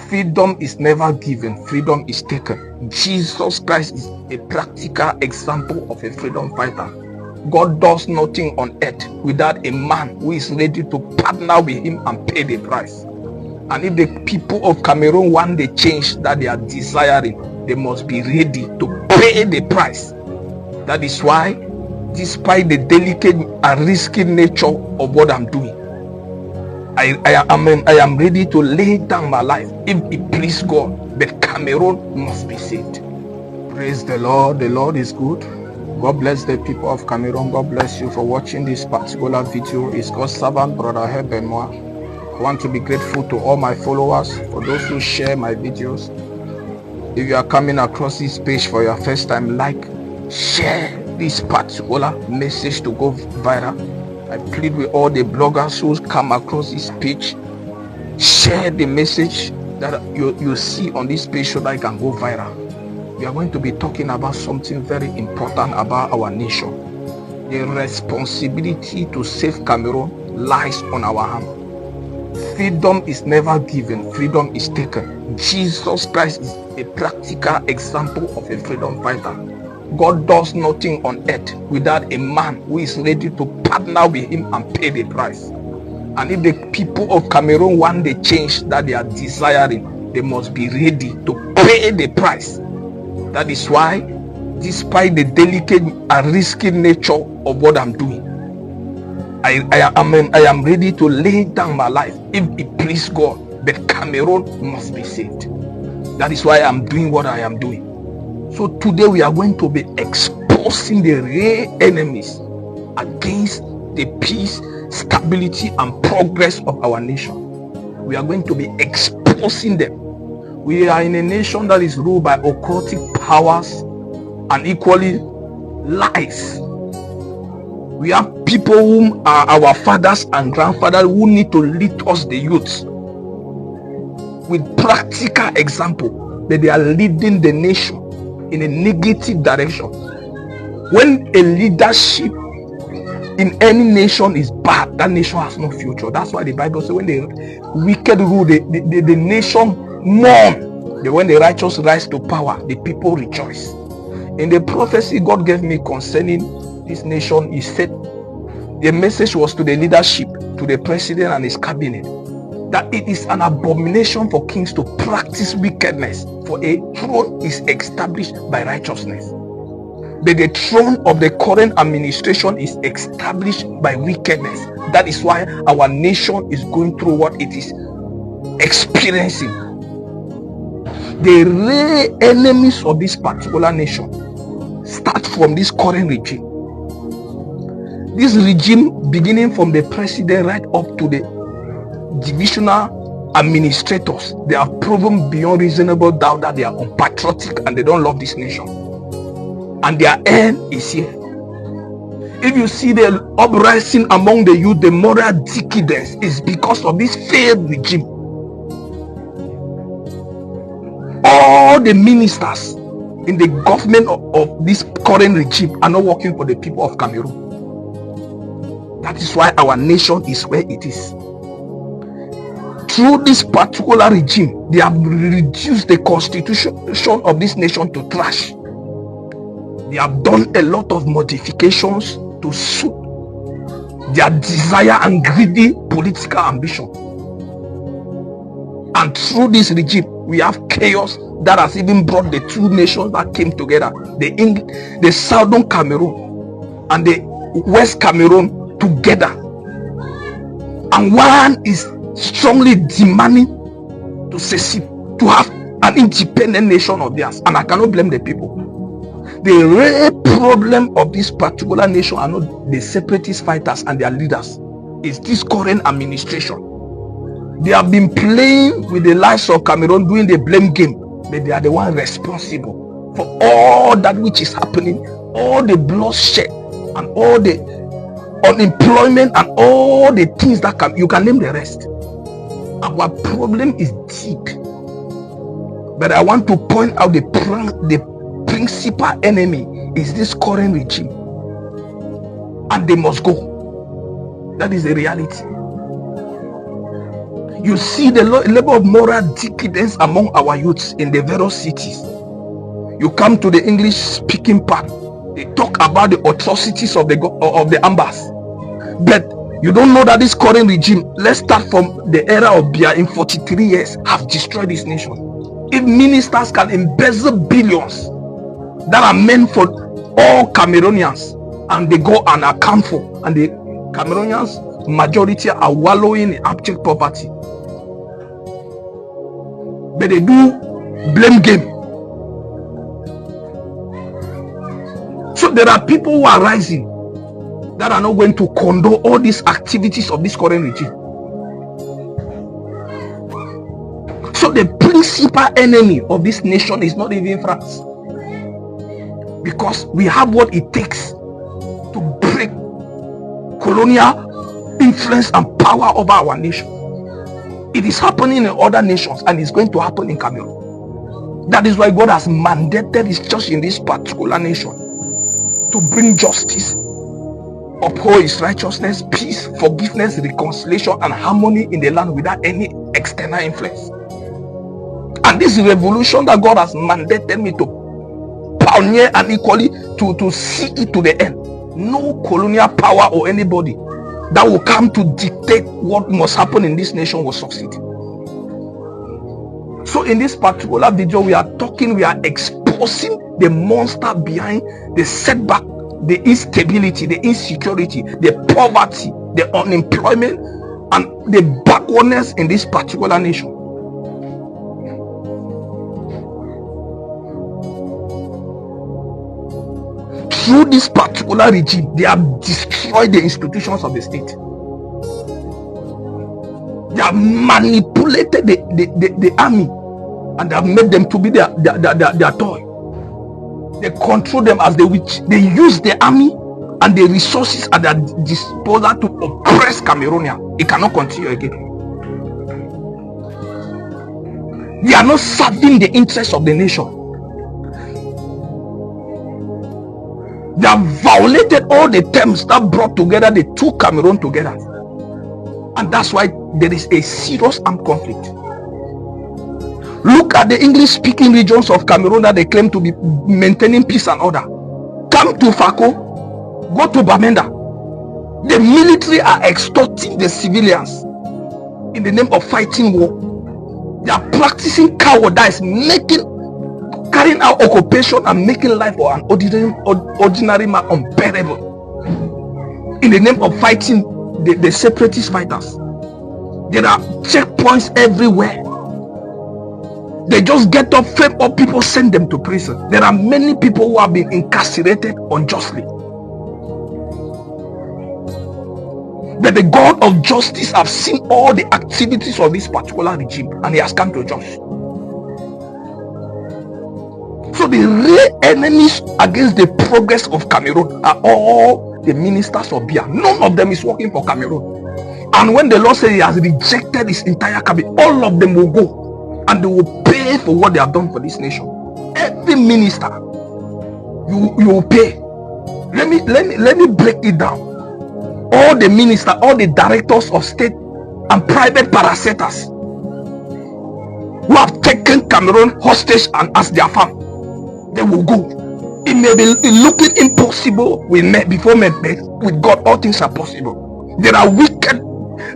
Freedom is never given, freedom is taken. Jesus Christ is a practical example of a freedom fighter. God does nothing on earth without a man who is ready to partner with him and pay the price. And if the people of Cameroon want the change that they are desiring, they must be ready to pay the price. That is why, despite the delicate and risky nature of what I'm doing, I am ready to lay down my life if it please God. But Cameroon must be saved. Praise the Lord. The Lord is good. God bless the people of Cameroon. God bless you for watching this particular video. It's God's servant, Brother Herbert Mua. I want to be grateful to all my followers, for those who share my videos. If you are coming across this page for your first time, like, share this particular message to go viral. I plead with all the bloggers who come across this page, share the message that you see on this page so that it can go viral. We are going to be talking about something very important about our nation. The responsibility to save Cameroon lies on our hands. Freedom is never given, freedom is taken. Jesus Christ is a practical example of a freedom fighter. God does nothing on earth without a man who is ready to partner with him and pay the price. And if the people of Cameroon want the change that they are desiring, they must be ready to pay the price. That is why, despite the delicate and risky nature of what I'm doing, I am ready to lay down my life if it please God. But Cameroon must be saved. That is why I'm doing what I am doing. So today we are going to be exposing the real enemies against the peace, stability and progress of our nation. We are going to be exposing them. We are in a nation that is ruled by occultic powers and equally lies. We have people whom are our fathers and grandfathers who need to lead us, the youths, with practical example, that they are leading the nation in a negative direction. When a leadership in any nation is bad, that nation has no future. That's why the Bible says when the wicked rule, the nation mourn. When the righteous rise to power, the people rejoice. In the prophecy God gave me concerning this nation, he said the message was to the leadership, to the president and his cabinet, that it is an abomination for kings to practice wickedness, for a throne is established by righteousness. But the throne of the current administration is established by wickedness. That is why our nation is going through what it is experiencing. The real enemies of this particular nation start from this current regime. This regime, beginning from the president right up to the divisional administrators, they have proven beyond reasonable doubt that they are unpatriotic and they don't love this nation. And their end is here. If you see the uprising among the youth, the moral decadence is because of this failed regime. All the ministers in the government of this current regime are not working for the people of Cameroon. That is why our nation is where it is. Through this particular regime, they have reduced the constitution of this nation to trash. They have done a lot of modifications to suit their desire and greedy political ambition. And through this regime, we have chaos that has even brought the two nations that came together, the Southern Cameroon and the West Cameroon together. And one is strongly demanding to secede, to have an independent nation of theirs. And I cannot blame the people. The real problem of this particular nation are not the separatist fighters and their leaders. It's this current administration. They have been playing with the lives of Cameroon, doing the blame game, but they are the one responsible for all that which is happening, all the bloodshed and all the unemployment and all the things that you can name the rest. Our problem is deep, but I want to point out the principal enemy is this current regime, and they must go. That is the reality. You see the level of moral decadence among our youths in the various cities. You come to the English speaking part, they talk about the atrocities of the Ambas, but you don't know that this current regime, let's start from the era of Biya, in 43 years have destroyed this nation. If ministers can embezzle billions that are meant for all Cameroonians and they go and account for, and the Cameroonians majority are wallowing in abject poverty, but they do blame game. So there are people who are rising that are not going to condone all these activities of this current regime. So the principal enemy of this nation is not even France, because we have what it takes to break colonial influence and power over our nation. It is happening in other nations and it's going to happen in Cameroon. That is why God has mandated his church in this particular nation to bring justice, uphold his righteousness, peace, forgiveness, reconciliation, and harmony in the land without any external influence. And this revolution that God has mandated me to pioneer and equally to see it to the end. No colonial power or anybody that will come to dictate what must happen in this nation will succeed. So in this particular video, we are exposing the monster behind the setback, the instability, the insecurity, the poverty, the unemployment, and the backwardness in this particular nation. Through this particular regime, they have destroyed the institutions of the state. They have manipulated the army and they have made them to be their toy. They control them as they wish. They use the army and the resources at their disposal to oppress Cameroonians. It cannot continue again. They are not serving the interests of the nation. They have violated all the terms that brought together the two Cameroon together. And that's why there is a serious armed conflict. Look at the English-speaking regions of Cameroon that they claim to be maintaining peace and order. Come to Fako, go to Bamenda. The military are extorting the civilians in the name of fighting war. They are practicing cowardice, carrying out occupation and making life for an ordinary man unbearable in the name of fighting the separatist fighters. There are checkpoints everywhere. They just get up, frame up people, send them to prison. There are many people who have been incarcerated unjustly. But the God of justice has seen all the activities of this particular regime and he has come to judge. So the real enemies against the progress of Cameroon are all the ministers of Biya. None of them is working for Cameroon. And when the Lord says he has rejected his entire cabinet, all of them will go and they will pay for what they have done for this nation. Every minister, you will pay. Let me break it down. All the ministers, all the directors of state and private parastatals who have taken Cameroon hostage and as their farm, they will go. It may be looking impossible with men, before men, but with God all things are possible. There are wicked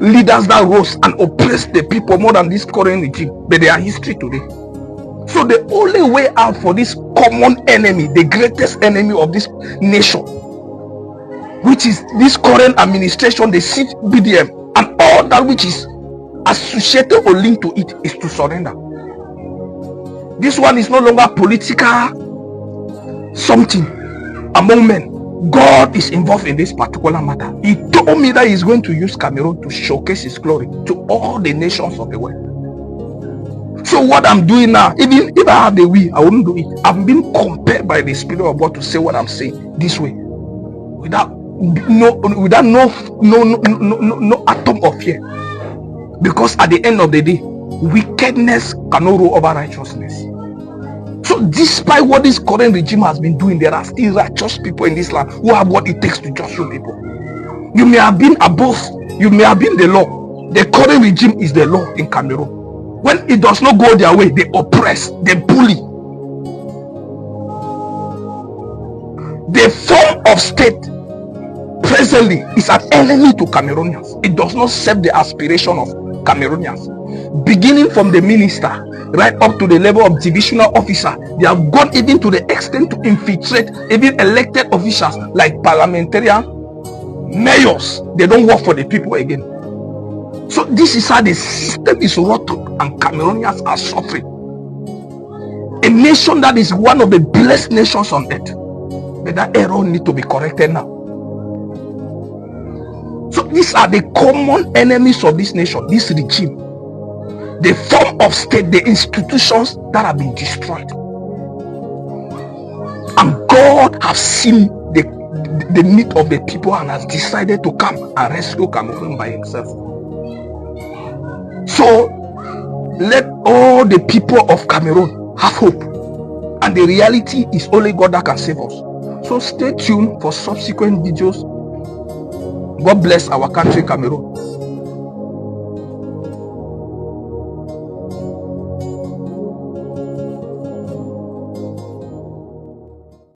leaders that rose and oppressed the people more than this current regime, but they are history today. So the only way out for this common enemy, the greatest enemy of this nation, which is this current administration, the BDM, and all that which is associated or linked to it, is to surrender. This one is no longer political something among men. God is involved in this particular matter. He told me that he's going to use Cameroon to showcase his glory to all the nations of the world. So what I'm doing now, even if I had the will, I wouldn't do it. I'm being compelled by the Spirit of God to say what I'm saying this way, without no atom of fear. Because at the end of the day, wickedness cannot rule over righteousness. So despite what this current regime has been doing, there are still righteous people in this land who have what it takes to judge you people. You may have been above, you may have been the law, The current regime is the law in Cameroon. When it does not go their way, they oppress, they bully. The form of state presently is an enemy to Cameroonians. It does not serve the aspiration of Cameroonians. Beginning from the minister right up to the level of divisional officer, they have gone even to the extent to infiltrate even elected officials like parliamentarian mayors. They don't work for the people again. So this is how the system is rotten and Cameroonians are suffering. A nation that is one of the blessed nations on earth, but that error needs to be corrected now. So these are the common enemies of this nation, this regime. The form of state, the institutions that have been destroyed. And God has seen the need of the people and has decided to come and rescue Cameroon by himself. So let all the people of Cameroon have hope. And the reality is only God that can save us. So stay tuned for subsequent videos. God bless our country, Cameroon.